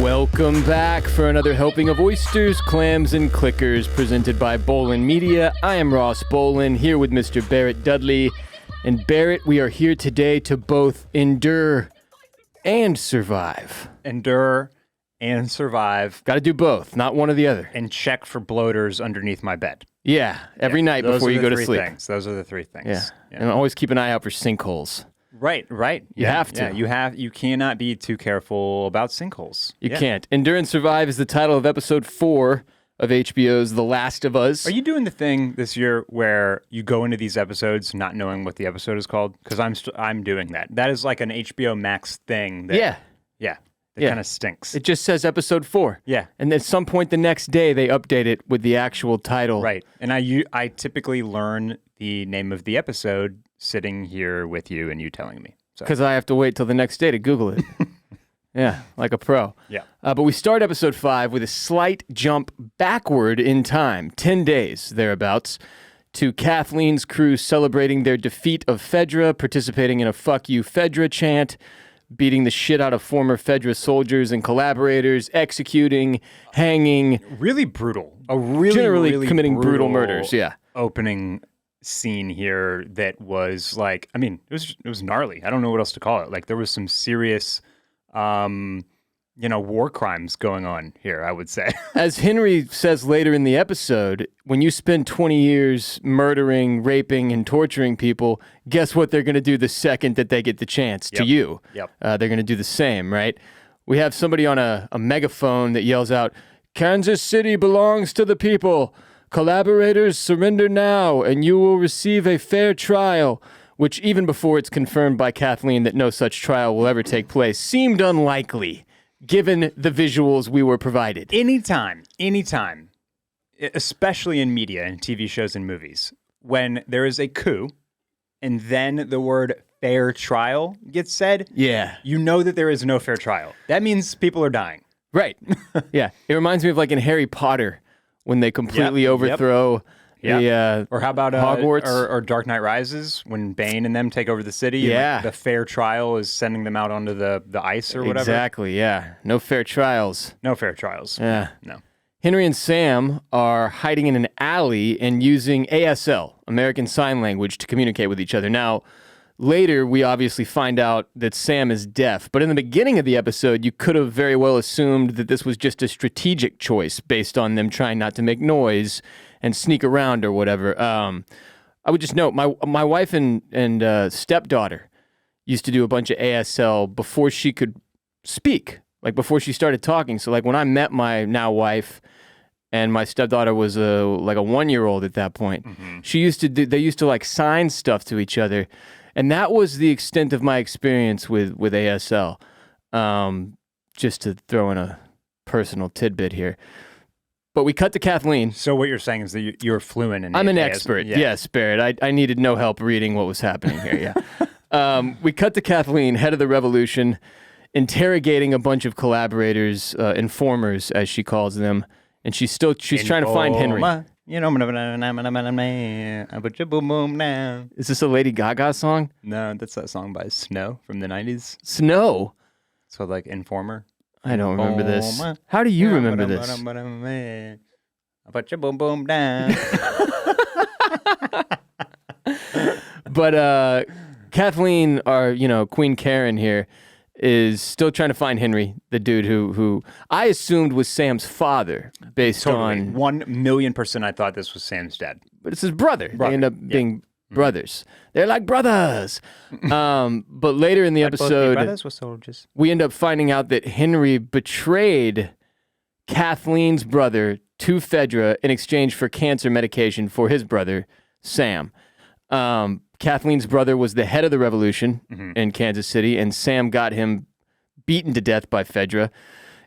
Welcome back for another helping of oysters, clams, and clickers presented by Bolin Media. I am Ross Bolin, here with Mr. Barrett Dudley. And Barrett, we are here today to both endure and survive. Endure and survive. Got to do both, not one or the other. And check for bloaters underneath my bed. Yeah, every night before you go to sleep. Those are the three things. Yeah. And always keep an eye out for sinkholes. Right. You have to. You cannot be too careful about sinkholes. You can't. Endure and Survive is the title of episode 4 of HBO's The Last of Us. Are you doing the thing this year where you go into these episodes not knowing what the episode is called? Because I'm doing that. That is like an HBO Max thing. Yeah. It kind of stinks. It just says episode 4. Yeah. And at some point the next day they update it with the actual title. Right. And I typically learn the name of the episode sitting here with you and you telling me. Because I have to wait till the next day to Google it. Yeah, like a pro. Yeah. But we start episode 5 with a slight jump backward in time, 10 days thereabouts, to Kathleen's crew celebrating their defeat of Fedra, participating in a "fuck you Fedra" chant, beating the shit out of former Fedra soldiers and collaborators, executing, hanging. Really brutal. Really committing brutal murders, yeah. Opening scene here that was like, I mean, it was gnarly. I don't know what else to call it. Like there was some serious war crimes going on here, I would say. As Henry says later in the episode, when you spend 20 years murdering, raping, and torturing people, guess what they're going to do the second that they get the chance to you? Yep. They're going to do the same, right? We have somebody on a megaphone that yells out, "Kansas City belongs to the people. Collaborators, surrender now, and you will receive a fair trial," which even before it's confirmed by Kathleen that no such trial will ever take place, seemed unlikely, given the visuals we were provided. Anytime, especially in media and TV shows and movies, when there is a coup and then the word fair trial gets said, you know that there is no fair trial. That means people are dying. Right. Yeah. It reminds me of like in Harry Potter when they completely overthrow or how about Hogwarts? Or Dark Knight Rises when Bane and them take over the city. Yeah. And, like, the fair trial is sending them out onto the ice or whatever. Exactly, yeah. No fair trials. No fair trials. Yeah. No. Henry and Sam are hiding in an alley and using ASL, American Sign Language, to communicate with each other. Now, later, we obviously find out that Sam is deaf, but in the beginning of the episode, you could have very well assumed that this was just a strategic choice based on them trying not to make noise and sneak around or whatever. I would just note, my wife and stepdaughter used to do a bunch of ASL before she could speak, like before she started talking. So like when I met my now wife and my stepdaughter was like a 1-year-old at that point, they used to like sign stuff to each other. And that was the extent of my experience with ASL. Just to throw in a personal tidbit here. But we cut to Kathleen. So what you're saying is that you're fluent in I'm an ASL. expert. Yes, Barrett. I needed no help reading what was happening here, yeah. We cut to Kathleen, head of the revolution, interrogating a bunch of collaborators, informers, as she calls them. And she's trying to find Henry. You know, I put your boom boom now. Is this a Lady Gaga song? No, that's that song by Snow from the 90s. Snow? So like Informer. I don't remember this. How do you remember this? I put your boom boom down. But Kathleen, Queen Karen here, is still trying to find Henry, the dude who I assumed was Sam's father, based on 1,000,000% I thought this was Sam's dad. But it's his brother. They end up being brothers. They're like brothers. But later in the episode, brothers were soldiers. We end up finding out that Henry betrayed Kathleen's brother to Fedra in exchange for cancer medication for his brother, Sam. Kathleen's brother was the head of the revolution in Kansas City, and Sam got him beaten to death by Fedra.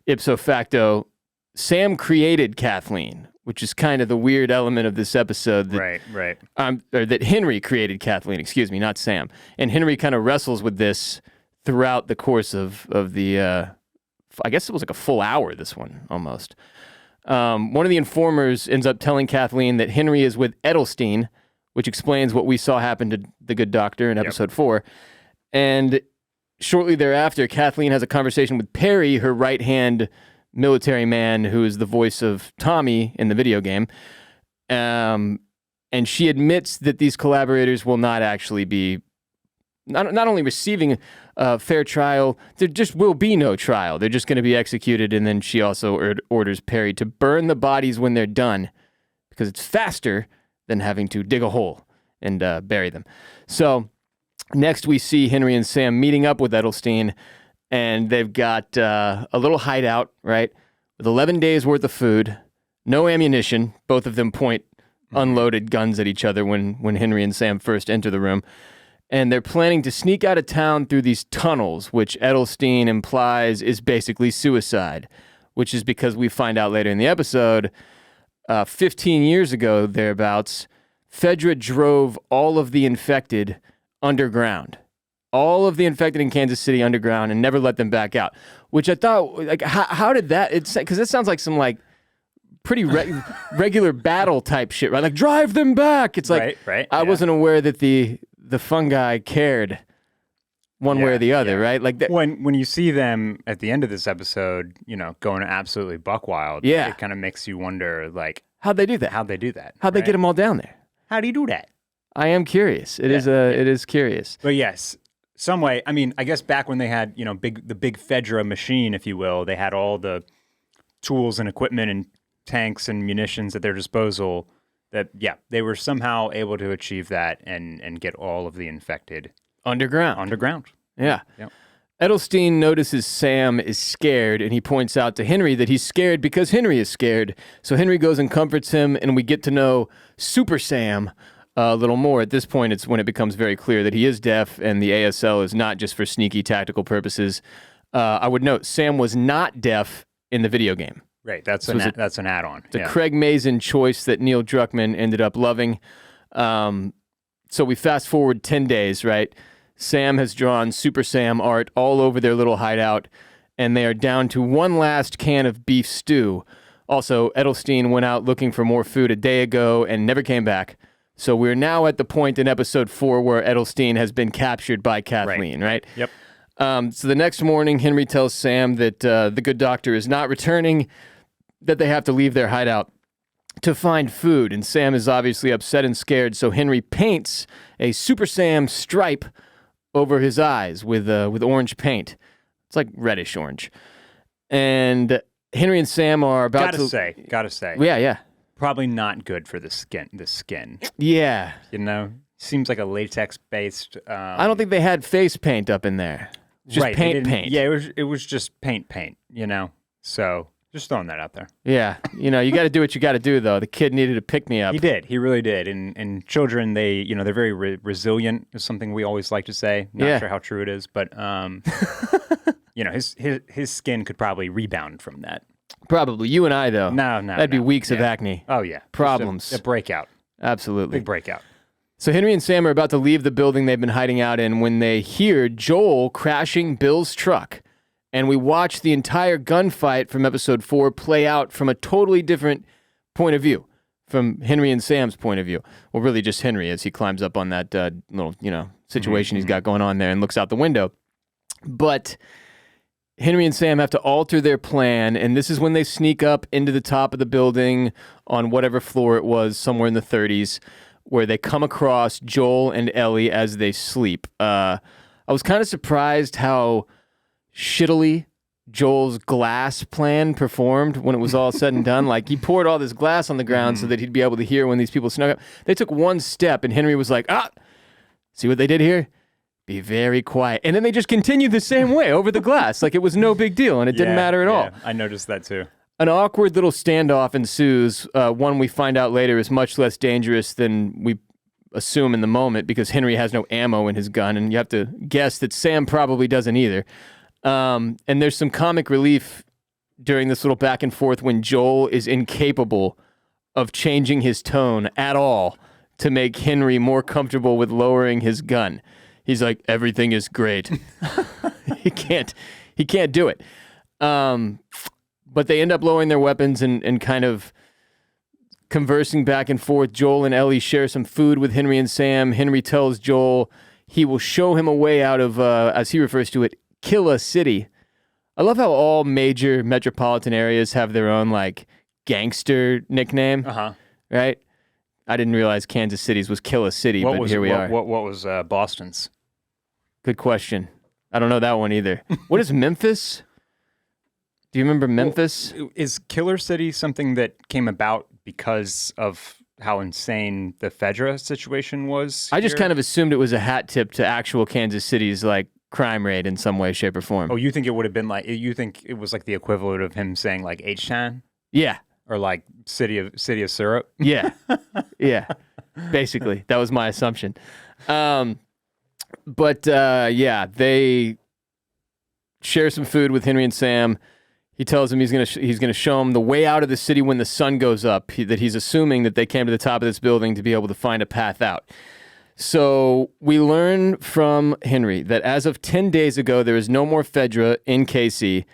Ipso facto, Sam created Kathleen, which is kind of the weird element of this episode. That, right. Or that Henry created Kathleen, excuse me, not Sam. And Henry kind of wrestles with this throughout the course of the, I guess it was like a full hour, this one, almost. One of the informers ends up telling Kathleen that Henry is with Edelstein, which explains what we saw happen to the good doctor in episode 4. And shortly thereafter, Kathleen has a conversation with Perry, her right-hand military man who is the voice of Tommy in the video game. And she admits that these collaborators will not actually be not only receiving a fair trial, there just will be no trial. They're just going to be executed. And then she also orders Perry to burn the bodies when they're done because it's faster than having to dig a hole and bury them. So next we see Henry and Sam meeting up with Edelstein, and they've got a little hideout, right, with 11 days worth of food, no ammunition. Both of them point unloaded guns at each other when Henry and Sam first enter the room. And they're planning to sneak out of town through these tunnels, which Edelstein implies is basically suicide, which is because we find out later in the episode, 15 years ago, thereabouts, Fedra drove all of the infected underground. All of the infected in Kansas City underground and never let them back out, which I thought, like, how did that, because it sounds like some, like, pretty regular battle type shit, right? Like, drive them back. It's like, right, I wasn't aware that the fungi cared one way or the other, right? Like when you see them at the end of this episode, going absolutely buck wild, it kind of makes you wonder, like, how'd they do that? How'd they get them all down there? How do you do that? I am curious. It is curious. But yes, some way. I mean, I guess back when they had, the big Fedra machine, if you will, they had all the tools and equipment and tanks and munitions at their disposal. That they were somehow able to achieve that and get all of the infected underground. Yeah. Yep. Edelstein notices Sam is scared, and he points out to Henry that he's scared because Henry is scared. So Henry goes and comforts him, and we get to know Super Sam a little more. At this point, it's when it becomes very clear that he is deaf, and the ASL is not just for sneaky tactical purposes. I would note, Sam was not deaf in the video game. Right, that's an add-on. It's a Craig Mazin choice that Neil Druckmann ended up loving. So we fast forward 10 days, right? Sam has drawn Super Sam art all over their little hideout, and they are down to one last can of beef stew. Also, Edelstein went out looking for more food a day ago and never came back. So we're now at the point in episode 4 where Edelstein has been captured by Kathleen, right? Yep. So the next morning, Henry tells Sam that the good doctor is not returning, that they have to leave their hideout to find food, and Sam is obviously upset and scared, so Henry paints a Super Sam stripe over his eyes with orange paint. It's like reddish orange. And Henry and Sam are about Gotta say. Yeah. Probably not good for the skin. Yeah. Seems like a latex-based... I don't think they had face paint up in there. Just paint. Yeah, it was just paint, So... just throwing that out there. Yeah. You got to do what you got to do, though. The kid needed a pick-me-up. He did. He really did. And children, they're very resilient, is something we always like to say. Not sure how true it is, but, his skin could probably rebound from that. Probably. You and I, though. No. That'd be weeks of acne. Oh, yeah. Problems. A breakout. Absolutely. Big breakout. So Henry and Sam are about to leave the building they've been hiding out in when they hear Joel crashing Bill's truck. And we watch the entire gunfight from episode 4 play out from a totally different point of view, from Henry and Sam's point of view. Well, really just Henry as he climbs up on that little, situation he's got going on there and looks out the window. But Henry and Sam have to alter their plan, and this is when they sneak up into the top of the building on whatever floor it was, somewhere in the 30s, where they come across Joel and Ellie as they sleep. I was kind of surprised how shittily Joel's glass plan performed when it was all said and done. Like, he poured all this glass on the ground so that he'd be able to hear when these people snuck up. They took one step, and Henry was like, see what they did here? Be very quiet. And then they just continued the same way over the glass, like it was no big deal, and it didn't matter at all. I noticed that too. An awkward little standoff ensues. One we find out later is much less dangerous than we assume in the moment, because Henry has no ammo in his gun, and you have to guess that Sam probably doesn't either. And there's some comic relief during this little back and forth when Joel is incapable of changing his tone at all to make Henry more comfortable with lowering his gun. He's like, everything is great. He can't do it. But they end up lowering their weapons and kind of conversing back and forth. Joel and Ellie share some food with Henry and Sam. Henry tells Joel he will show him a way out of, as he refers to it, Killa City. I love how all major metropolitan areas have their own like gangster nickname, right? I didn't realize Kansas City's was Killa City, but here we are. What was Boston's? Good question. I don't know that one either. What is Memphis? Do you remember Memphis? Well, is Killer City something that came about because of how insane the Fedra situation was? I just kind of assumed it was a hat tip to actual Kansas City's like crime rate in some way, shape, or form. Oh, you think it would have been like, you think it was like the equivalent of him saying like H-Town? Yeah. Or like city of syrup? Yeah. Yeah. Basically, that was my assumption. But they share some food with Henry and Sam. He tells him he's gonna show him the way out of the city when the sun goes up. That he's assuming that they came to the top of this building to be able to find a path out. So we learn from Henry that as of 10 days ago, there is no more Fedra in KC,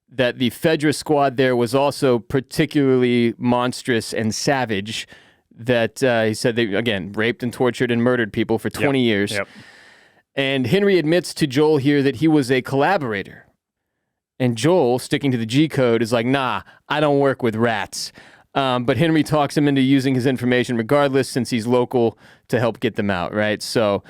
that the Fedra squad there was also particularly monstrous and savage, that he said they, again, raped and tortured and murdered people for 20 years. Yep. And Henry admits to Joel here that he was a collaborator. And Joel, sticking to the G code, is like, nah, I don't work with rats. But Henry talks him into using his information regardless, since he's local, to help get them out, right? So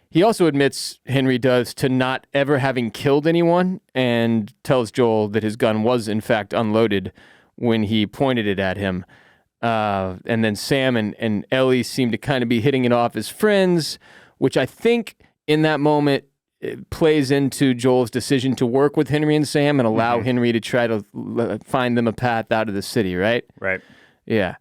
he also admits, Henry does, to not ever having killed anyone, and tells Joel that his gun was, in fact, unloaded when he pointed it at him. And then Sam and Ellie seem to kind of be hitting it off as friends, which I think in that moment it plays into Joel's decision to work with Henry and Sam and allow Henry to try to find them a path out of the city, right? Right. Yeah.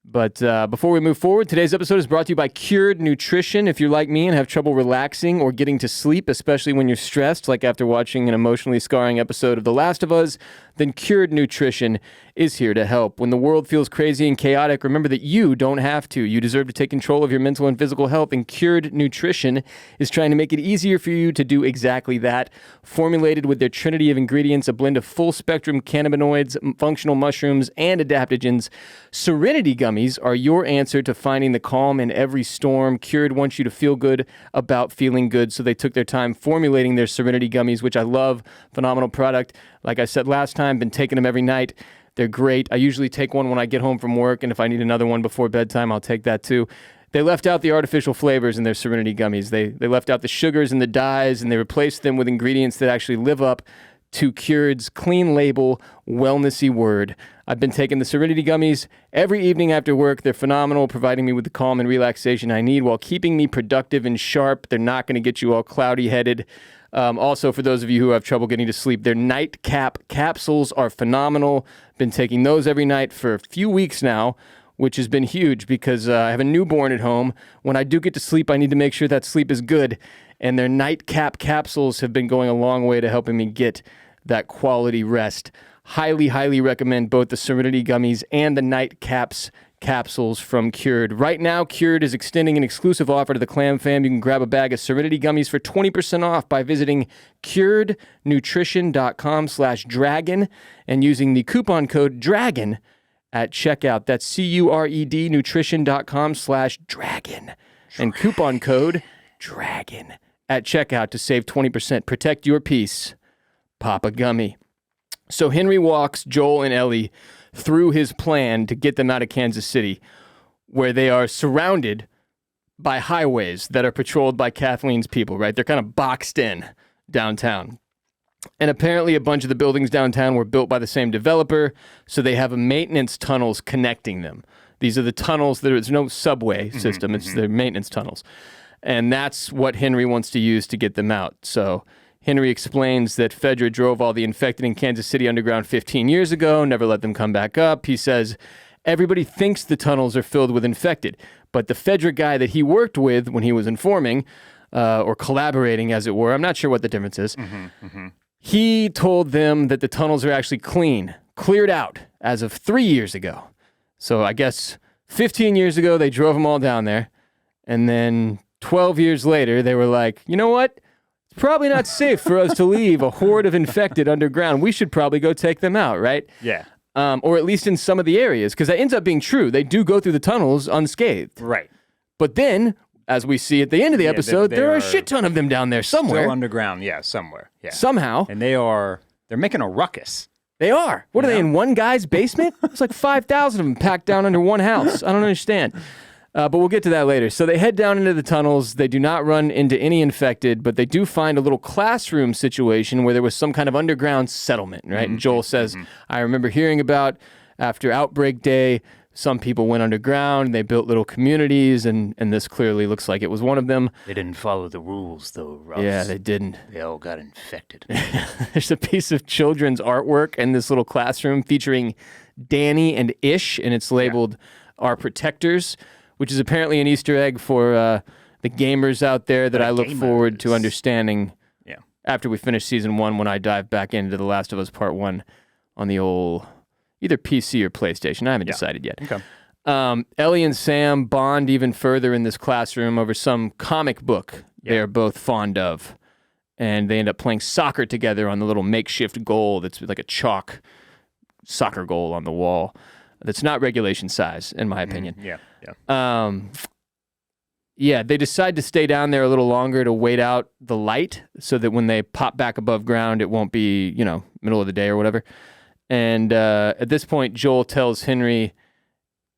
But before we move forward, today's episode is brought to you by Cured Nutrition. If you're like me and have trouble relaxing or getting to sleep, especially when you're stressed, like after watching an emotionally scarring episode of The Last of Us, then Cured Nutrition is here to help. When the world feels crazy and chaotic, remember that you don't have to. You deserve to take control of your mental and physical health, and Cured Nutrition is trying to make it easier for you to do exactly that. Formulated with their trinity of ingredients, a blend of full-spectrum cannabinoids, functional mushrooms, and adaptogens, Serenity Gummies are your answer to finding the calm in every storm. Cured wants you to feel good about feeling good, so they took their time formulating their Serenity Gummies, which I love. Phenomenal product. Like I said last time, been taking them every night. They're great. I usually take one when I get home from work, and if I need another one before bedtime, I'll take that too. They left out the artificial flavors in their Serenity Gummies. They left out the sugars and the dyes, and they replaced them with ingredients that actually live up to Cured's clean label, wellnessy word. I've been taking the Serenity Gummies every evening after work. They're phenomenal, providing me with the calm and relaxation I need while keeping me productive and sharp. They're not going to get you all cloudy-headed. Also, for those of you who have trouble getting to sleep, their nightcap capsules are phenomenal. Been taking those every night for a few weeks now, which has been huge because I have a newborn at home. When I do get to sleep, I need to make sure that sleep is good. And their nightcap capsules have been going a long way to helping me get that quality rest. Highly, highly recommend both the Serenity Gummies and the Nightcaps capsules from Cured. Right now, Cured is extending an exclusive offer to the Clam Fam. You can grab a bag of Serenity Gummies for 20% off by visiting curednutrition.com/dragon and using the coupon code DRAGON at checkout. That's CURED nutrition.com/dragon and coupon code DRAGON at checkout to save 20%. Protect your peace. Papa Gummy. So Henry walks Joel and Ellie through his plan to get them out of Kansas City, where they are surrounded by highways that are patrolled by Kathleen's people, right? They're kind of boxed in downtown. And apparently a bunch of the buildings downtown were built by the same developer, so they have maintenance tunnels connecting them. These are the tunnels, there's no subway system, it's their maintenance tunnels. And that's what Henry wants to use to get them out. So Henry explains that Fedra drove all the infected in Kansas City underground 15 years ago, never let them come back up. He says, everybody thinks the tunnels are filled with infected, but the Fedra guy that he worked with when he was informing, or collaborating as it were, I'm not sure what the difference is, he told them that the tunnels are actually cleared out as of 3 years ago. So I guess 15 years ago, they drove them all down there, and then 12 years later, they were like, you know what? Probably not safe for us to leave a horde of infected underground. We should probably go take them out, right? Yeah. Or at least in some of the areas, because that ends up being true. They do go through the tunnels unscathed. Right. But then as we see at the end of the Yeah, episode, they there are a are shit ton of them down there somewhere. Still underground, yeah, somewhere. Yeah. Somehow. And they're making a ruckus. They are. What are they, in one guy's basement? It's like 5,000 of them packed down under one house. I don't understand. But we'll get to that later. So they head down into the tunnels. They do not run into any infected, but they do find a little classroom situation where there was some kind of underground settlement, right? And Joel says, I remember hearing about after Outbreak Day, some people went underground, they built little communities, and this clearly looks like it was one of them. They didn't follow the rules, though, Ross. Yeah, they didn't. They all got infected. There's a piece of children's artwork in this little classroom featuring Danny and Ish, and it's labeled Our Protectors, which is apparently an Easter egg for the gamers out there that I look forward to understanding after we finish season 1 when I dive back into The Last of Us Part 1 on the old either PC or PlayStation. I haven't decided yet. Okay. Ellie and Sam bond even further in this classroom over some comic book they are both fond of. And they end up playing soccer together on the little makeshift goal that's like a chalk soccer goal on the wall. That's not regulation size, in my opinion. They decide to stay down there a little longer to wait out the light so that when they pop back above ground, it won't be, middle of the day or whatever. And at this point, Joel tells Henry,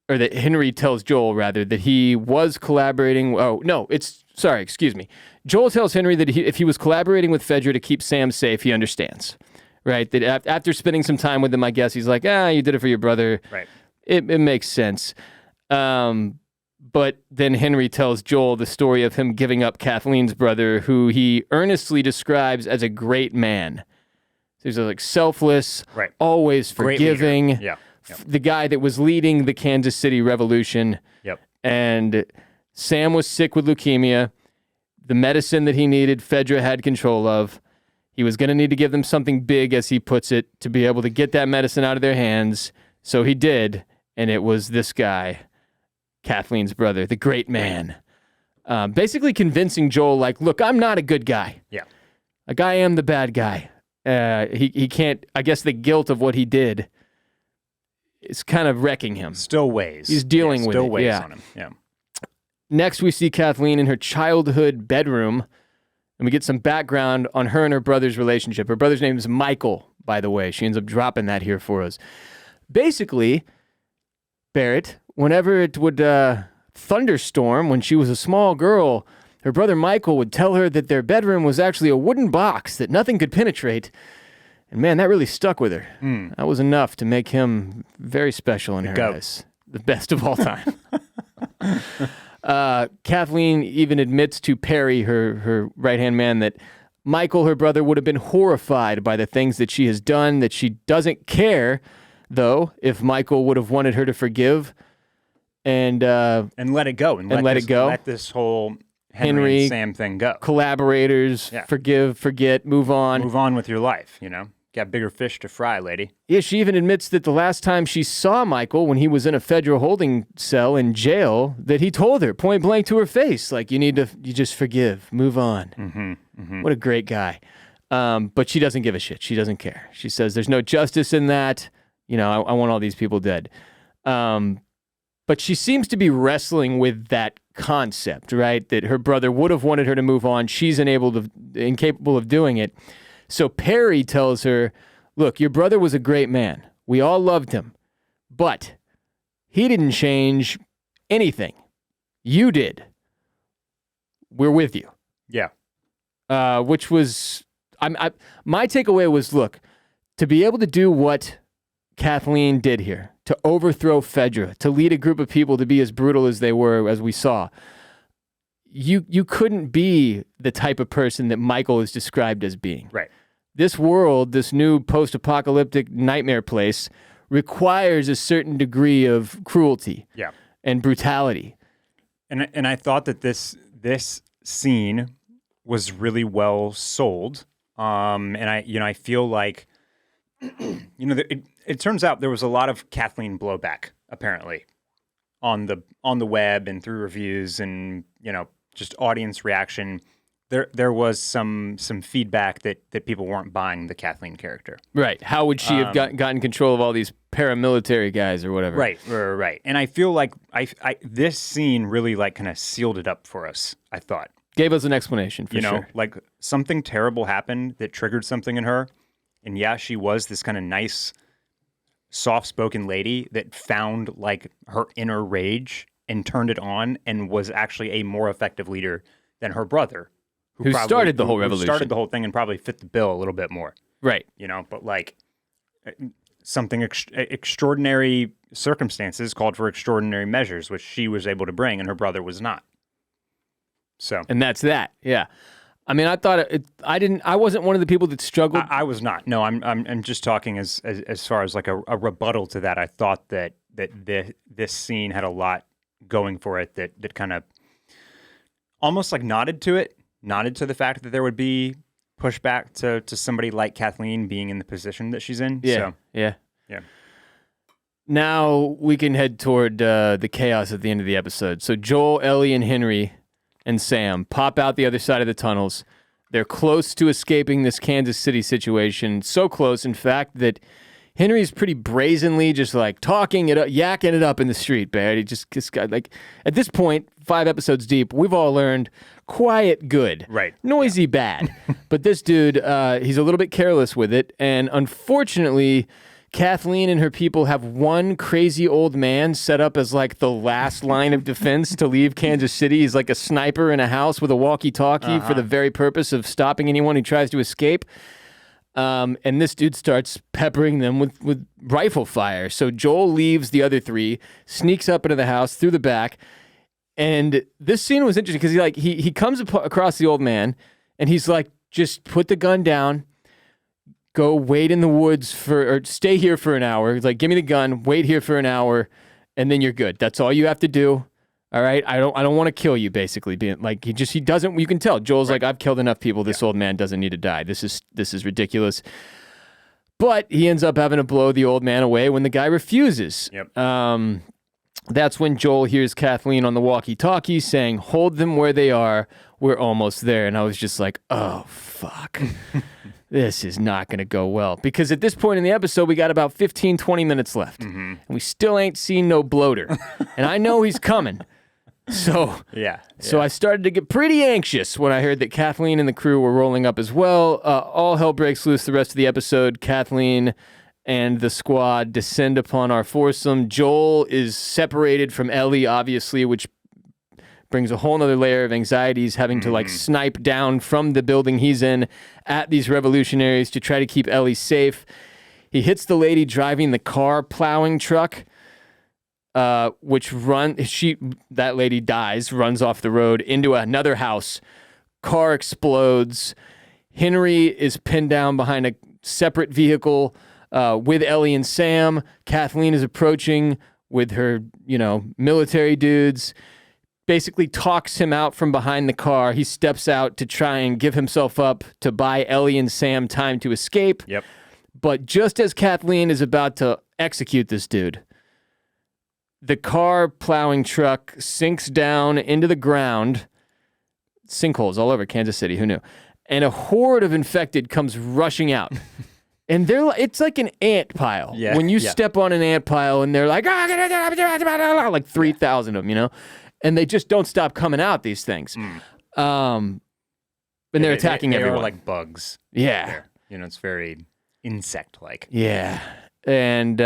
or that Henry tells Joel, rather, that he was collaborating. Oh, no, excuse me. Joel tells Henry that if he was collaborating with Fedra to keep Sam safe, he understands. Right? That after spending some time with him, I guess, he's like, you did it for your brother. Right. It makes sense. But then Henry tells Joel the story of him giving up Kathleen's brother, who he earnestly describes as a great man. So he's like selfless, always forgiving. The guy that was leading the Kansas City Revolution. And Sam was sick with leukemia. The medicine that he needed, Fedra had control of. He was going to need to give them something big, as he puts it, to be able to get that medicine out of their hands. So he did, and it was this guy, Kathleen's brother, the great man. Basically convincing Joel, like, look, I'm not a good guy. Like, I am the bad guy. He can't, I guess the guilt of what he did is kind of wrecking him. Still weighs. He's dealing with it. Still weighs on him. Yeah. Next, we see Kathleen in her childhood bedroom, and we get some background on her and her brother's relationship. Her brother's name is Michael, by the way. She ends up dropping that here for us. Basically, Barrett, whenever it would thunderstorm when she was a small girl, her brother Michael would tell her that their bedroom was actually a wooden box that nothing could penetrate. And man, that really stuck with her. That was enough to make him very special in her eyes. The best of all time. Kathleen even admits to Perry, her right-hand man, that Michael, her brother, would have been horrified by the things that she has done, that she doesn't care, though, if Michael would have wanted her to forgive and let it go. And let it go. Let this whole Henry and Sam thing go. Collaborators, forgive, forget, move on. Move on with your life, Got bigger fish to fry, lady. Yeah, she even admits that the last time she saw Michael when he was in a federal holding cell in jail, that he told her point blank to her face, like, you just forgive, move on. What a great guy. But she doesn't give a shit. She doesn't care. She says there's no justice in that. I want all these people dead. But she seems to be wrestling with that concept, right? That her brother would have wanted her to move on. She's incapable of doing it. So Perry tells her, look, your brother was a great man. We all loved him. But he didn't change anything. You did. We're with you. Yeah. Which was, my takeaway was, look, to be able to do what Kathleen did here, to overthrow Fedra, to lead a group of people to be as brutal as they were, as we saw, you couldn't be the type of person that Michael is described as being. Right. This world, this new post-apocalyptic nightmare place, requires a certain degree of cruelty and brutality. And I thought that this scene was really well sold. And I feel like it turns out there was a lot of Kathleen blowback, apparently, on the web and through reviews and just audience reaction there was some feedback that people weren't buying the Kathleen character. Right. How would she have gotten control of all these paramilitary guys or whatever? Right. And I feel like this scene really like kind of sealed it up for us, I thought. Gave us an explanation for sure. Like something terrible happened that triggered something in her. And yeah, she was this kind of nice, soft-spoken lady that found like her inner rage and turned it on and was actually a more effective leader than her brother. Who started the whole revolution. Who started the whole thing and probably fit the bill a little bit more. Right. But like something extraordinary circumstances called for extraordinary measures, which she was able to bring and her brother was not. So. And that's that. Yeah. I mean, I thought I wasn't one of the people that struggled. I was not. No, I'm just talking as far as like a rebuttal to that. I thought that this scene had a lot going for it that kind of almost like nodded to the fact that there would be pushback to somebody like Kathleen being in the position that she's in. Yeah. So, yeah. Yeah. Now we can head toward the chaos at the end of the episode. So Joel, Ellie, and Henry and Sam pop out the other side of the tunnels. They're close to escaping this Kansas City situation. So close, in fact, that Henry's pretty brazenly just like talking it up, yakking it up in the street, man. He just got like, at this point, 5 episodes deep, we've all learned quiet good. Right. Noisy bad. But this dude, he's a little bit careless with it. And unfortunately, Kathleen and her people have one crazy old man set up as like the last line of defense to leave Kansas City. He's like a sniper in a house with a walkie-talkie for the very purpose of stopping anyone who tries to escape. And this dude starts peppering them with rifle fire. So Joel leaves the other 3, sneaks up into the house through the back. And this scene was interesting because he comes across the old man and he's like, just put the gun down. Go wait in the woods or stay here for an hour. He's like, give me the gun, wait here for an hour, and then you're good. That's all you have to do. All right. I don't want to kill you, basically. Being like he doesn't, you can tell. Joel's like, I've killed enough people. This old man doesn't need to die. This is ridiculous. But he ends up having to blow the old man away when the guy refuses. Yep. That's when Joel hears Kathleen on the walkie-talkie saying, hold them where they are. We're almost there. And I was just like, oh, fuck. This is not going to go well. Because at this point in the episode, we got about 15, 20 minutes left. Mm-hmm. And we still ain't seen no bloater. And I know he's coming. So I started to get pretty anxious when I heard that Kathleen and the crew were rolling up as well. All hell breaks loose the rest of the episode. Kathleen and the squad descend upon our foursome. Joel is separated from Ellie, obviously, which brings a whole nother layer of anxieties, having to like snipe down from the building he's in at these revolutionaries to try to keep Ellie safe. He hits the lady driving the car plowing truck, that lady dies, runs off the road into another house. Car explodes. Henry is pinned down behind a separate vehicle with Ellie and Sam. Kathleen is approaching with her, military dudes. Basically talks him out from behind the car. He steps out to try and give himself up to buy Ellie and Sam time to escape. Yep. But just as Kathleen is about to execute this dude, the car plowing truck sinks down into the ground. Sinkholes all over Kansas City, who knew? And a horde of infected comes rushing out. And it's like an ant pile. Yeah, when you step on an ant pile and they're like 3,000 of them, and they just don't stop coming out, these things. And they're attacking everyone. They are like bugs. Yeah. It's very insect-like. Yeah. And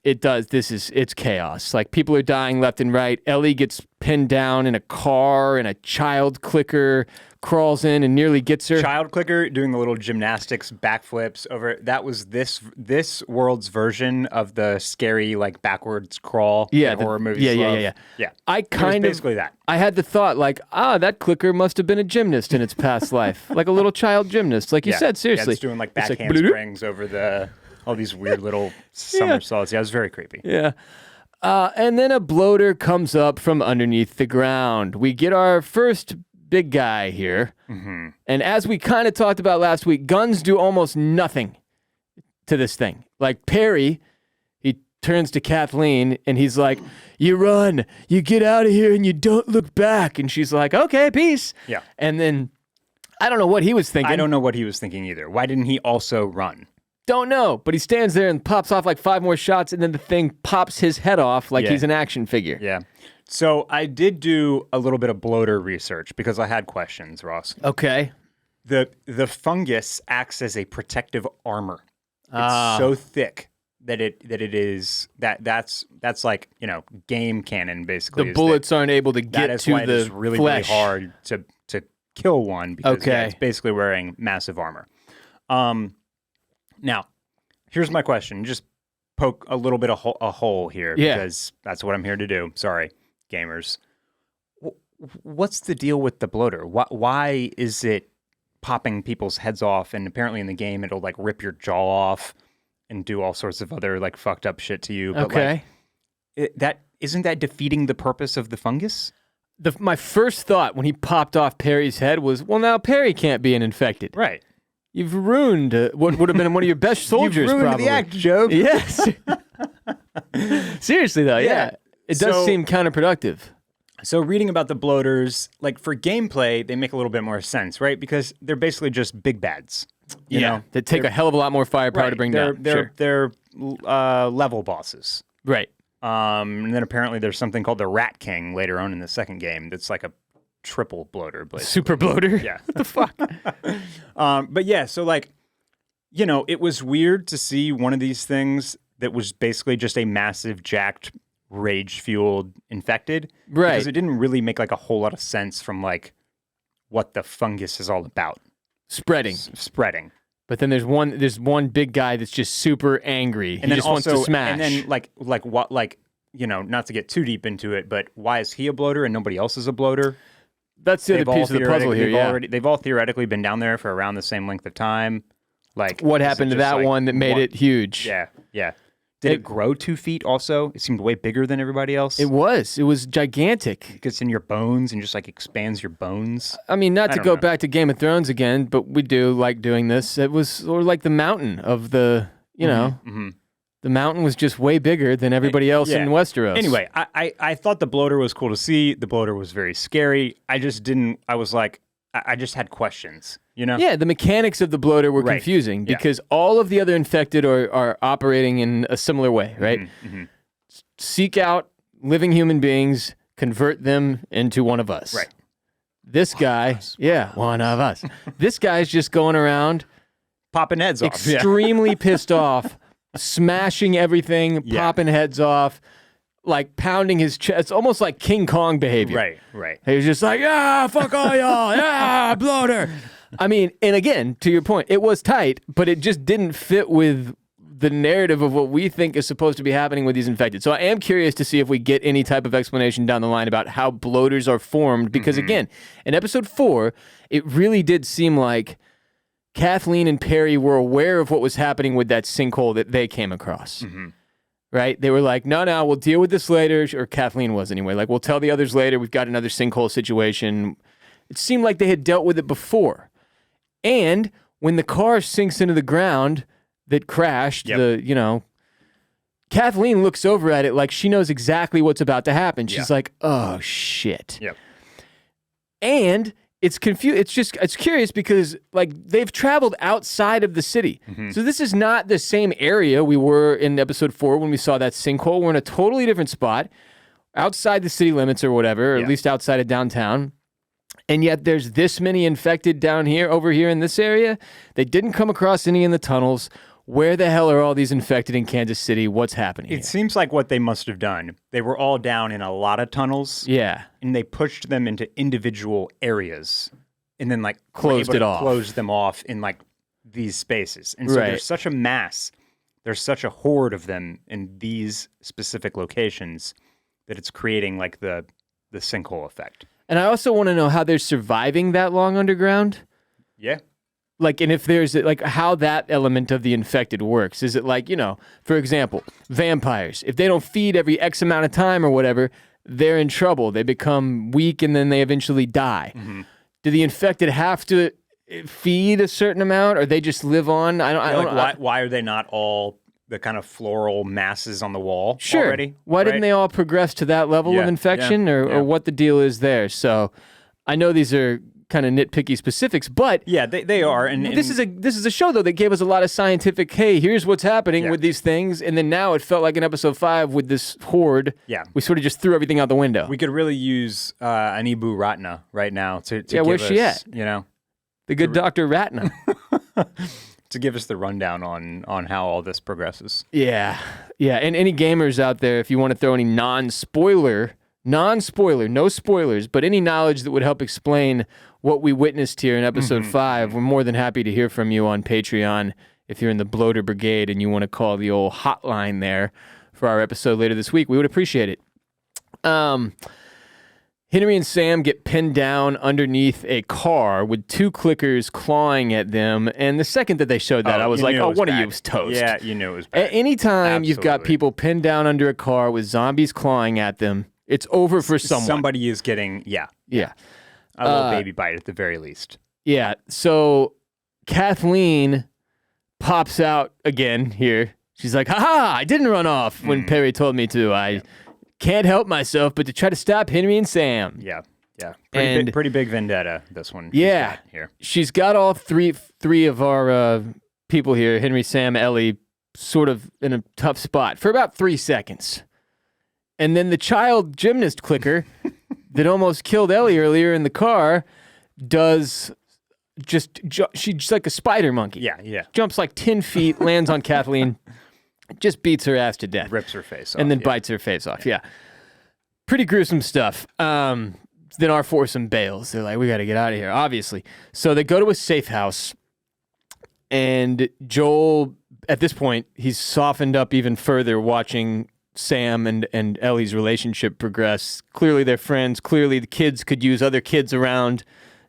it's chaos. Like, people are dying left and right. Ellie gets pinned down in a car, and a child clicker crawls in and nearly gets her. Child clicker doing the little gymnastics, backflips over. That was this world's version of the scary, like, backwards crawl that horror movies love. Yeah. Basically that. I had the thought, like, that clicker must have been a gymnast in its past life. Like a little child gymnast. Like you said, seriously. Yeah, it's doing, like, back handsprings over all these weird little somersaults. Yeah, it was very creepy. Yeah. And then a bloater comes up from underneath the ground. We get our first big guy here. Mm-hmm. And as we kind of talked about last week, guns do almost nothing to this thing. Like Perry, he turns to Kathleen and he's like, you run, you get out of here and you don't look back. And she's like, okay, peace. Yeah. And then I don't know what he was thinking. I don't know what he was thinking either. Why didn't he also run? Don't know, but he stands there and pops off like 5 more shots, and then the thing pops his head off like he's an action figure. Yeah. So I did do a little bit of bloater research because I had questions, Ross. Okay. The fungus acts as a protective armor. It's so thick that that's like, game cannon basically. The bullets aren't able to that get is to why the it is really, flesh. really hard to kill one because Okay. it's basically wearing massive armor. Now, here's my question. Just poke a little bit of a hole here because that's what I'm here to do. Sorry, gamers. What's the deal with the bloater? Why is it popping people's heads off? And apparently in the game, it'll like rip your jaw off and do all sorts of other like fucked up shit to you. But Okay. isn't that defeating the purpose of the fungus? My first thought when he popped off Perry's head was, well, now Perry can't be an infected. Right. You've ruined what would have been one of your best soldiers, You've ruined probably. the act, Job. Yes. Seriously, though, yeah. It does So- seem counterproductive. So reading about the bloaters, like for gameplay, they make a little bit more sense, right? Because they're basically just big bads. You know? They take a hell of a lot more firepower to bring down. They're level bosses. Right. And then apparently there's something called the Rat King later on in the second game that's like a triple bloater. Super bloater? Yeah. What the fuck? But yeah, so like, it was weird to see one of these things that was basically just a massive jacked rage-fueled infected. Right. Because it didn't really make like a whole lot of sense from like what the fungus is all about. Spreading. Spreading. But then there's one big guy that's just super angry. And he then just also, wants to smash. And then not to get too deep into it, but why is he a bloater and nobody else is a bloater? That's the other piece of the puzzle here, They've all theoretically been down there for around the same length of time. Like, what is it happened to just that like one that made it huge? Yeah, yeah. Did it grow 2 feet also? It seemed way bigger than everybody else. It was gigantic. It gets in your bones and just like expands your bones. I mean, not to don't go know. back to Game of Thrones again, but we do like doing this. It was sort of like the mountain of the, the mountain was just way bigger than everybody else Yeah. in Westeros. Anyway, I thought the bloater was cool to see. The bloater was very scary. I just had questions, Yeah, the mechanics of the bloater were Right. confusing Yeah. because all of the other infected are operating in a similar way, right? Mm-hmm. Seek out living human beings, convert them into one of us. Right. This guy, one of us. This guy's just going around Popping heads off. extremely pissed off, smashing everything, Yeah. popping heads off, like pounding his chest. It's almost like King Kong behavior. Right. He was just like, fuck all y'all, bloater. I mean, and again, to your point, it was tight, but it just didn't fit with the narrative of what we think is supposed to be happening with these infected. So I am curious to see if we get any type of explanation down the line about how bloaters are formed, because again, in episode 4, it really did seem like Kathleen and Perry were aware of what was happening with that sinkhole that they came across. Right? They were like, no, we'll deal with this later. Or Kathleen was anyway. Like, we'll tell the others later. We've got another sinkhole situation. It seemed like they had dealt with it before. And when the car sinks into the ground that crashed, Kathleen looks over at it like she knows exactly what's about to happen. She's like, oh, shit. Yep. And it's it's curious because like they've traveled outside of the city. So this is not the same area we were in episode 4 when we saw that sinkhole. We're in a totally different spot outside the city limits or whatever, or at least outside of downtown. And yet there's this many infected over here in this area. They didn't come across any in the tunnels. Where the hell are all these infected in Kansas City? What's happening It seems like what they must have done. They were all down in a lot of tunnels. Yeah. And they pushed them into individual areas and then like Closed were able it to off. Close them off in like these spaces. And so Right. there's such a mass, there's such a horde of them in these specific locations that it's creating like the sinkhole effect. And I also want to know how they're surviving that long underground. Yeah. Like, and if there's, like, how that element of the infected works. Is it like, for example, vampires. If they don't feed every X amount of time or whatever, they're in trouble. They become weak and then they eventually die. Do the infected have to feed a certain amount or they just live on? Why are they not all the kind of floral masses on the wall Sure. already? Why didn't they all progress to that level Yeah, of infection yeah, or what the deal is there? So I know these are kind of nitpicky specifics, but Yeah, they are. And this is a show though that gave us a lot of scientific. Hey, here's what's happening with these things, and then now it felt like in episode 5 with this horde. Yeah. We sort of just threw everything out the window. we could really use Anibu Ratna right now to give where's us, she at? The good Dr. Ratna. to give us the rundown on how all this progresses. Yeah. And any gamers out there, if you want to throw any non-spoiler, no spoilers, but any knowledge that would help explain what we witnessed here in episode 5, we're more than happy to hear from you on Patreon. If you're in the Bloater Brigade and you want to call the old hotline there for our episode later this week, we would appreciate it. Henry and Sam get pinned down underneath a car with 2 clickers clawing at them. And the second that they showed that, I was like, one of you is toast. Yeah, you knew it was bad. Anytime you've got people pinned down under a car with zombies clawing at them, it's over for someone. Somebody is getting, Yeah. a little baby bite at the very least. Yeah. So Kathleen pops out again here. She's like, haha, I didn't run off when Perry told me to. I can't help myself but to try to stop Henry and Sam. Yeah. Pretty big vendetta, this one. Yeah. Here. She's got all three of our people here, Henry, Sam, Ellie, sort of in a tough spot for about 3 seconds. And then the child gymnast clicker that almost killed Ellie earlier in the car does she's like a spider monkey. Yeah. Jumps like 10 feet, lands on Kathleen, just beats her ass to death. Rips her face off. And then bites her face off. Yeah. Pretty gruesome stuff. Then our foursome bails. They're like, we got to get out of here, obviously. So they go to a safe house. And Joel, at this point, he's softened up even further watching Sam and Ellie's relationship progress. Clearly they're friends. Clearly the kids could use other kids around,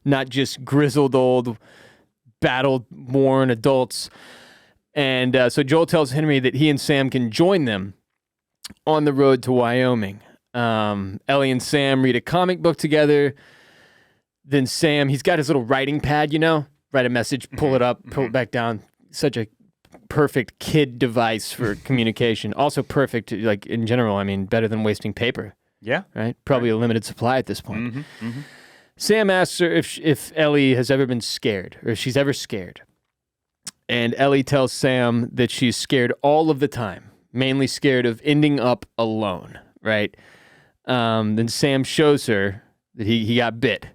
not just grizzled old, battle-worn adults. And so Joel tells Henry that he and Sam can join them on the road to Wyoming. Ellie and Sam read a comic book together. Then Sam, he's got his little writing pad, write a message, pull it up, pull it back down. Such a perfect kid device for communication. Also perfect, like in general, better than wasting paper. Yeah. Right? Probably a limited supply at this point. Sam asks her if Ellie has ever been scared or if she's ever scared. And Ellie tells Sam that she's scared all of the time, mainly scared of ending up alone, right? Then Sam shows her that he got bit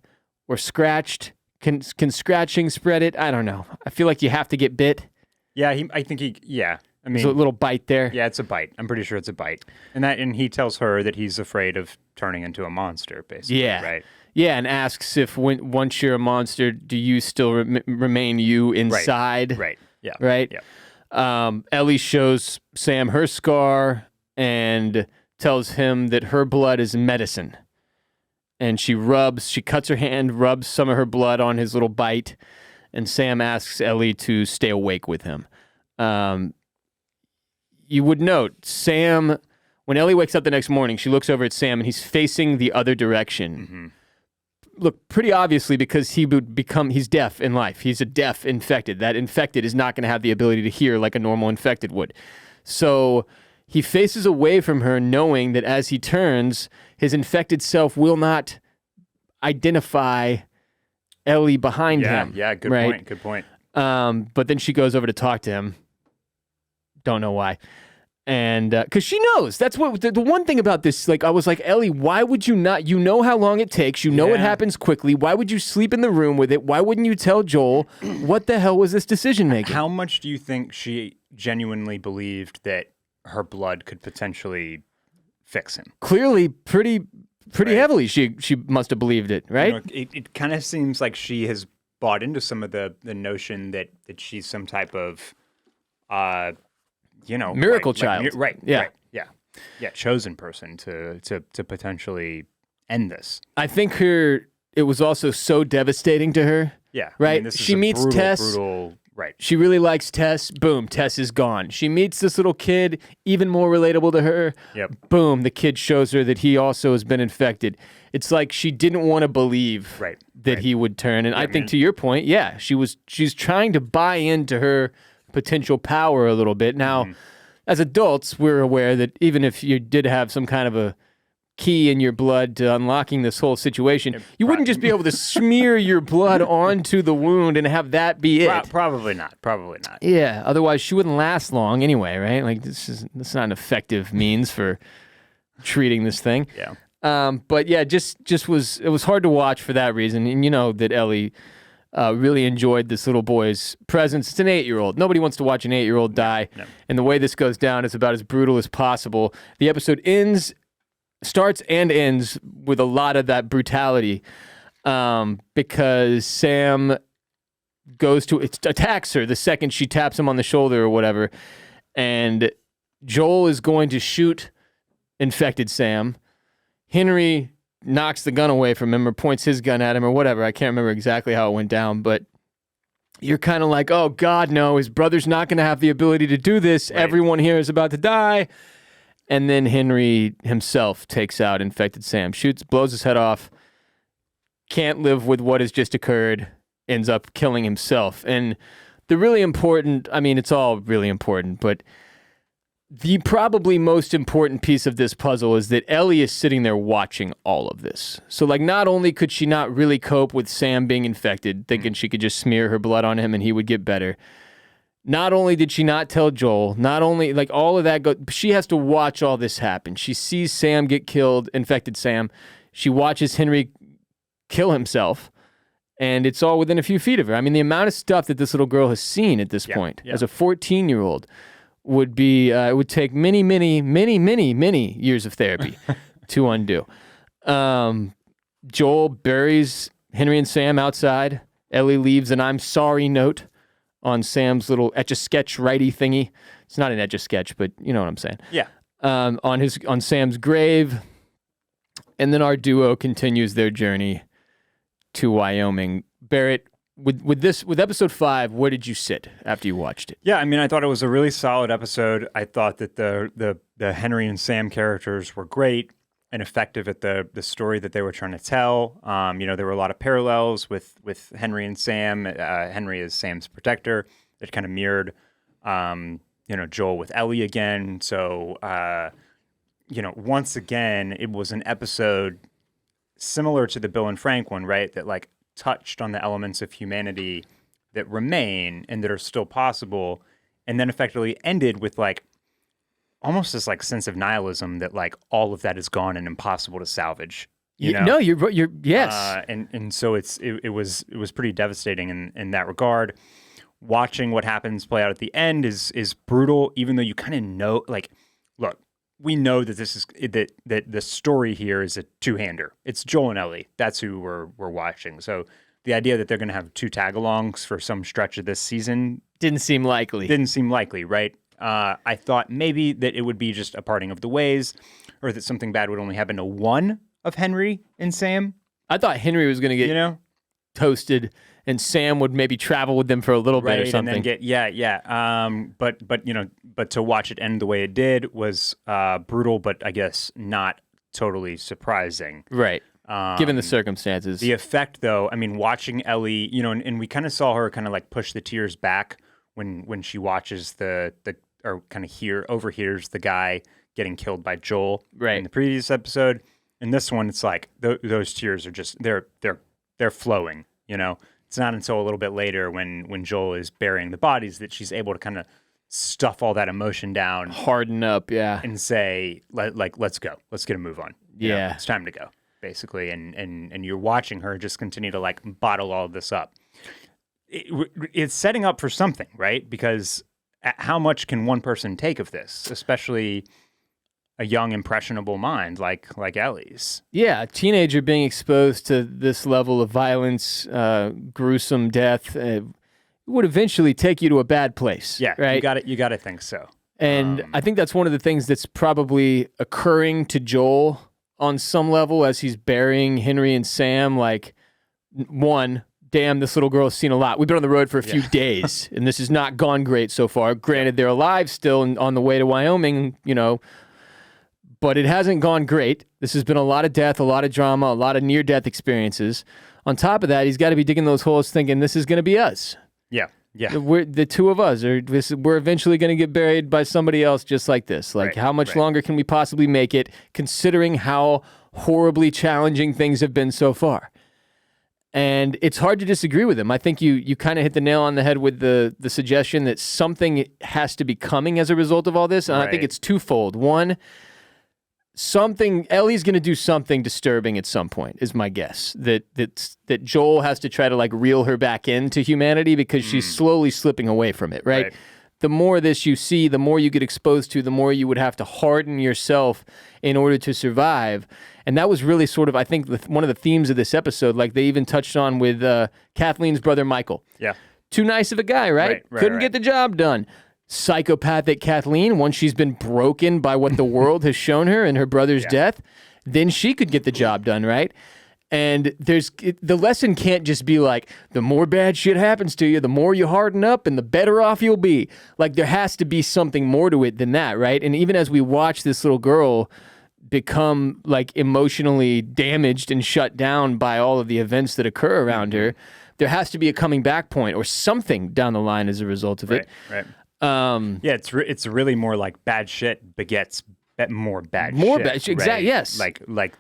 or scratched. Can scratching spread it? I don't know. I feel like you have to get bit. Yeah, I think There's a little bite there. Yeah, it's a bite. I'm pretty sure it's a bite. And he tells her that he's afraid of turning into a monster, basically. Yeah. Right. Yeah, and asks if once you're a monster, do you still remain you inside? Right. Yeah. Right? Yeah. Ellie shows Sam her scar and tells him that her blood is medicine. And she cuts her hand, rubs some of her blood on his little bite, and Sam asks Ellie to stay awake with him. You would note, Sam, when Ellie wakes up the next morning, she looks over at Sam and he's facing the other direction. Look, pretty obviously because he's deaf in life. He's a deaf infected. That infected is not going to have the ability to hear like a normal infected would. So he faces away from her knowing that as he turns, his infected self will not identify Ellie behind him. Yeah, good point. But then she goes over to talk to him. Don't know why. And because she knows. That's what the one thing about this, I was like, Ellie, why would you not? You know how long it takes. You know it happens quickly. Why would you sleep in the room with it? Why wouldn't you tell Joel? What the hell was this decision making? How much do you think she genuinely believed that her blood could potentially fix him? Clearly, pretty heavily. She must have believed it, right? It kind of seems like she has bought into some of the notion that she's some type of miracle child. Right. Chosen person to potentially end this. I think it was also so devastating to her. Yeah. Right. She meets Tess. Right. She really likes Tess. Boom. Tess is gone. She meets this little kid, even more relatable to her. Yep. Boom. The kid shows her that he also has been infected. It's like she didn't want to believe that he would turn. And I think to your point, she's trying to buy into her potential power a little bit. Now, as adults, we're aware that even if you did have some kind of a key in your blood to unlocking this whole situation. You wouldn't just be able to smear your blood onto the wound and have that be it. Probably not. Probably not. Yeah, otherwise she wouldn't last long anyway, right? Like that's not an effective means for treating this thing. Yeah. But yeah, it was hard to watch for that reason. And you know that Ellie really enjoyed this little boy's presence. It's an 8-year-old. Nobody wants to watch an 8-year-old die. No. And the way this goes down is about as brutal as possible. The episode starts and ends with a lot of that brutality because Sam attacks her the second she taps him on the shoulder or whatever. And Joel is going to shoot infected Sam. Henry knocks the gun away from him or points his gun at him or whatever. I can't remember exactly how it went down, but you're kind of like, oh, God, no, his brother's not going to have the ability to do this. Right. Everyone here is about to die. And then Henry himself takes out infected Sam, blows his head off, can't live with what has just occurred, ends up killing himself. And the really important, I mean, it's all really important, but the probably most important piece of this puzzle is that Ellie is sitting there watching all of this. So, like, not only could she not really cope with Sam being infected, thinking she could just smear her blood on him and he would get better, not only did she not tell Joel, not only, like, all of that, she has to watch all this happen. She sees Sam get killed, infected Sam. She watches Henry kill himself, and it's all within a few feet of her. I mean, the amount of stuff that this little girl has seen at this point as a 14-year-old would be, it would take many, many, many, many, many years of therapy to undo. Joel buries Henry and Sam outside. Ellie leaves an I'm sorry note on Sam's little Etch-a-Sketch righty thingy. It's not an Etch-a-Sketch, but you know what I'm saying. Yeah. On Sam's grave. And then our duo continues their journey to Wyoming. Barrett, with episode 5, where did you sit after you watched it? Yeah, I mean, I thought it was a really solid episode. I thought that the Henry and Sam characters were great and effective at the story that they were trying to tell. There were a lot of parallels with Henry and Sam. Henry is Sam's protector. It kind of mirrored, Joel with Ellie again. So, once again, it was an episode similar to the Bill and Frank one, right? That like touched on the elements of humanity that remain and that are still possible, and then effectively ended with like almost this like sense of nihilism that like all of that is gone and impossible to salvage. You know? No, you're yes. And so it was pretty devastating in that regard. Watching what happens play out at the end is brutal, even though you kind of know, like, look, we know that this is that the story here is a two-hander. It's Joel and Ellie. That's who we're watching. So the idea that they're going to have 2 tag-alongs for some stretch of this season didn't seem likely, right? I thought maybe that it would be just a parting of the ways, or that something bad would only happen to one of Henry and Sam. I thought Henry was going to get toasted, and Sam would maybe travel with them for a little bit or something. And then but to watch it end the way it did was brutal, but I guess not totally surprising. Right. Given the circumstances. The effect, though, I mean, watching Ellie, and we kind of saw her kind of like push the tears back when she watches or kind of overhears the guy getting killed by Joel in the previous episode. In this one, it's like those tears are just they're flowing. It's not until a little bit later when Joel is burying the bodies that she's able to kind of stuff all that emotion down, harden up, and say let's go, let's get a move on. It's time to go, basically. And you're watching her just continue to like bottle all of this up. It's setting up for something, right? Because how much can one person take of this, especially a young, impressionable mind like Ellie's? Yeah, a teenager being exposed to this level of violence, gruesome death, would eventually take you to a bad place. Yeah, right? You got to think so. And I think that's one of the things that's probably occurring to Joel on some level as he's burying Henry and Sam. Like, one, damn, this little girl has seen a lot. We've been on the road for a few days, and this has not gone great so far. Granted, they're alive still and on the way to Wyoming, but it hasn't gone great. This has been a lot of death, a lot of drama, a lot of near-death experiences. On top of that, he's got to be digging those holes thinking this is going to be us. Yeah. Yeah. We're the two of us we're eventually going to get buried by somebody else just like this. Like, Right, how much right. longer can we possibly make it, considering how horribly challenging things have been so far? And it's hard to disagree with him. I think you kind of hit the nail on the head with the suggestion that something has to be coming as a result of all this. And I think Right. it's twofold. One, Ellie's going to do something disturbing at some point, is my guess. That Joel has to try to like reel her back into humanity because she's slowly slipping away from it, right? The more of this you see, the more you get exposed to, the more you would have to harden yourself in order to survive. And that was really sort of, I think, one of the themes of this episode. Like they even touched on with Kathleen's brother, Michael. Yeah. Too nice of a guy, right? Couldn't get the job done. Psychopathic Kathleen, once she's been broken by what the world has shown her and her brother's death, then she could get the job done, right? And the lesson can't just be like, the more bad shit happens to you, the more you harden up and the better off you'll be. Like there has to be something more to it than that, right? And even as we watch this little girl become like emotionally damaged and shut down by all of the events that occur around her, there has to be a coming back point or something down the line as a result of it. Right. Yeah, it's really more like bad shit begets more bad shit. More bad shit, exactly. Right? Yes. Like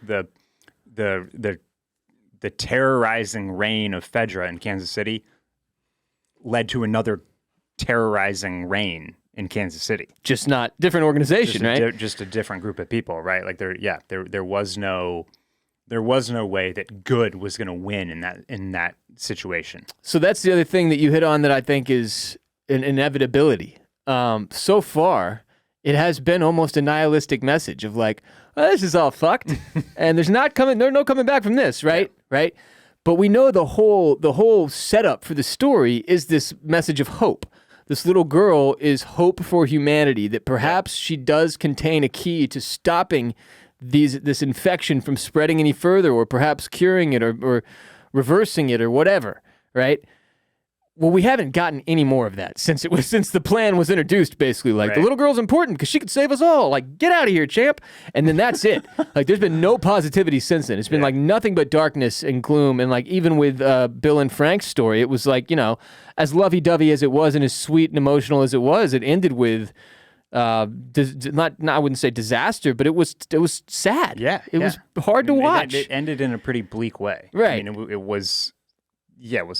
the terrorizing reign of Fedra in Kansas City led to another terrorizing reign in Kansas City. Just not different organization, right? Just a different group of people, right? Like there was no way that good was going to win in that situation. So that's the other thing that you hit on that I think is an inevitability. So far, it has been almost a nihilistic message of like, oh, this is all fucked, and there's no coming back from this, right? Right. But we know the whole setup for the story is this message of hope. This little girl is hope for humanity, that perhaps she does contain a key to stopping this infection from spreading any further, or perhaps curing it or reversing it or whatever, right? Well, we haven't gotten any more of that since the plan was introduced, basically. Like, the little girl's important because she could save us all. Like, get out of here, champ. And then that's it. Like, there's been no positivity since then. It's been like nothing but darkness and gloom. And like, even with Bill and Frank's story, it was like, as lovey-dovey as it was and as sweet and emotional as it was, it ended with I wouldn't say disaster, but it was sad. It was hard to watch. It ended in a pretty bleak way. Right. I mean, it was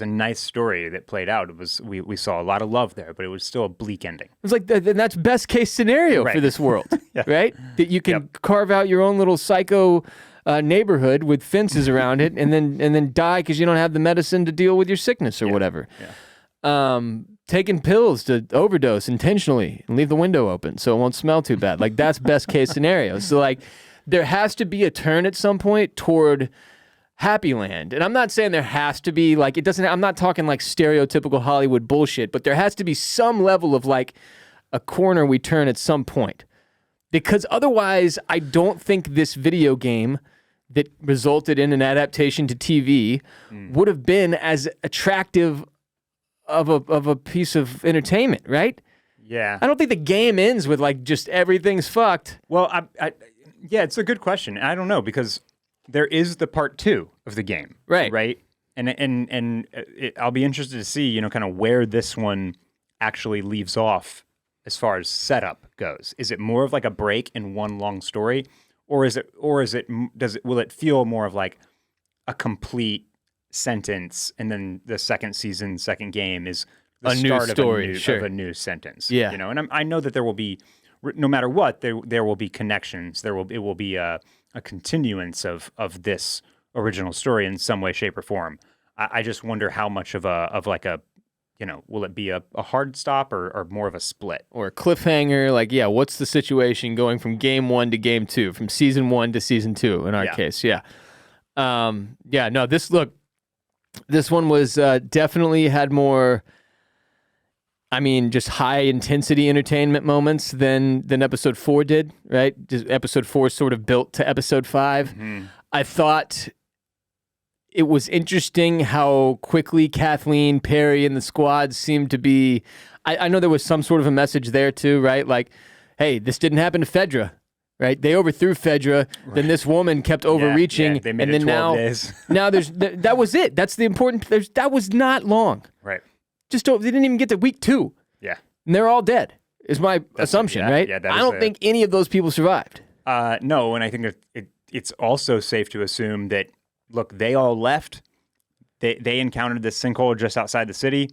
a nice story that played out. It was we saw a lot of love there, but it was still a bleak ending. It's like that's best case scenario for this world, right? That you can carve out your own little psycho neighborhood with fences around it, and then die because you don't have the medicine to deal with your sickness or whatever. Taking pills to overdose intentionally and leave the window open so it won't smell too bad. Like, that's best case scenario. So like, there has to be a turn at some point toward Happy Land. And I'm not saying there has to be, like, I'm not talking like stereotypical Hollywood bullshit, but there has to be some level of like a corner we turn at some point. Because otherwise, I don't think this video game that resulted in an adaptation to TV would have been as attractive of a piece of entertainment, right? Yeah. I don't think the game ends with like just everything's fucked. Well, it's a good question. I don't know, because there is the part 2 of the game, right? And I'll be interested to see, kind of where this one actually leaves off as far as setup goes. Is it more of like a break in one long story, or will it feel more of like a complete sentence, and then the second game is the start of a new sentence? Yeah. And I know that there will be, no matter what, there will be connections. It will be a continuance of this original story in some way, shape, or form. I just wonder how much of will it be a hard stop or more of a split or a cliffhanger? Like, what's the situation going from game 1 to game 2, from season 1 to season 2 in our case? This one was definitely had more, just high intensity entertainment moments than episode 4 did, right? Just episode 4 sort of built to episode 5. Mm-hmm. I thought it was interesting how quickly Kathleen, Perry, and the squad seemed to be, I know there was some sort of a message there too, right? Like, hey, this didn't happen to Fedra. Right, they overthrew Fedra. Right. Then this woman kept overreaching, they made and then 12 days. now that was it. That's the important. That was not long. Right. they didn't even get to week 2. Yeah. And they're all dead, is my assumption, right? Yeah, I don't think any of those people survived. No, and I think it's also safe to assume that, look, they all left. They encountered this sinkhole just outside the city,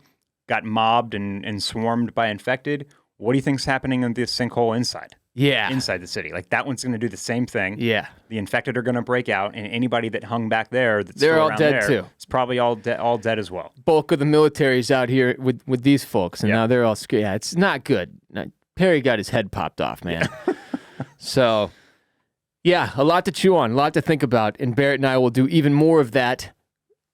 got mobbed and swarmed by infected. What do you think's happening in this sinkhole inside? Yeah. Inside the city. Like, that one's going to do the same thing. Yeah. The infected are going to break out, and anybody that hung back there that's They're still all around dead there, too. it's probably all dead as well. Bulk of the military's out here with these folks, and now they're all scared. Yeah, it's not good. Perry got his head popped off, man. So, yeah, a lot to chew on, a lot to think about, and Barrett and I will do even more of that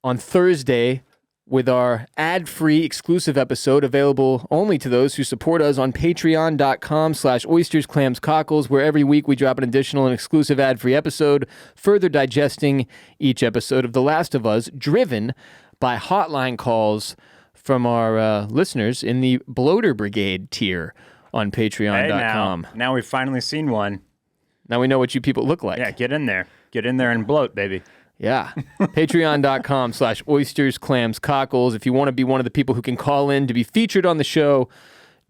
on Thursday with our ad-free exclusive episode available only to those who support us on patreon.com/oysters, clams, cockles, where every week we drop an additional and exclusive ad-free episode, further digesting each episode of The Last of Us, driven by hotline calls from our listeners in the Bloater Brigade tier on patreon.com. Hey, now we've finally seen one. Now we know what you people look like. Yeah, get in there. Get in there and bloat, baby. Yeah. Patreon.com/oysters, clams, cockles. If you want to be one of the people who can call in to be featured on the show,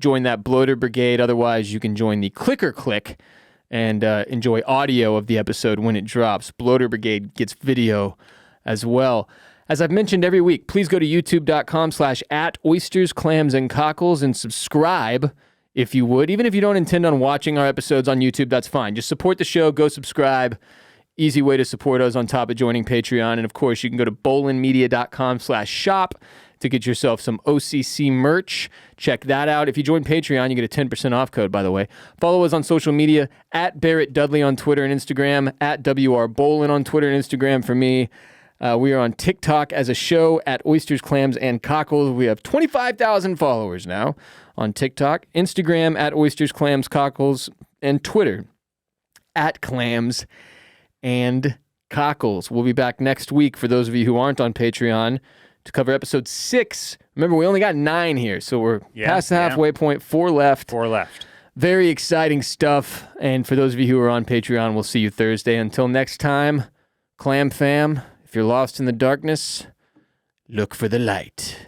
join that Bloater Brigade. Otherwise, you can join the Clicker Click and enjoy audio of the episode when it drops. Bloater Brigade gets video as well. As I've mentioned every week, please go to youtube.com/@oysters, clams, and cockles and subscribe if you would. Even if you don't intend on watching our episodes on YouTube, that's fine. Just support the show, go subscribe. Easy way to support us on top of joining Patreon. And of course, you can go to bolinmedia.com/shop to get yourself some OCC merch. Check that out. If you join Patreon, you get a 10% off code, by the way. Follow us on social media, @Barrett Dudley on Twitter and Instagram, @WRBolin on Twitter and Instagram for me. We are on TikTok as a show @Oysters, Clams, and Cockles. We have 25,000 followers now on TikTok. Instagram @Oysters, Clams, Cockles, and Twitter @Clams and Cockles. We'll be back next week for those of you who aren't on Patreon to cover episode 6. Remember, we only got 9 here, so we're past the halfway point. 4 left. 4 left. Very exciting stuff. And for those of you who are on Patreon, we'll see you Thursday. Until next time, Clam Fam, if you're lost in the darkness, look for the light.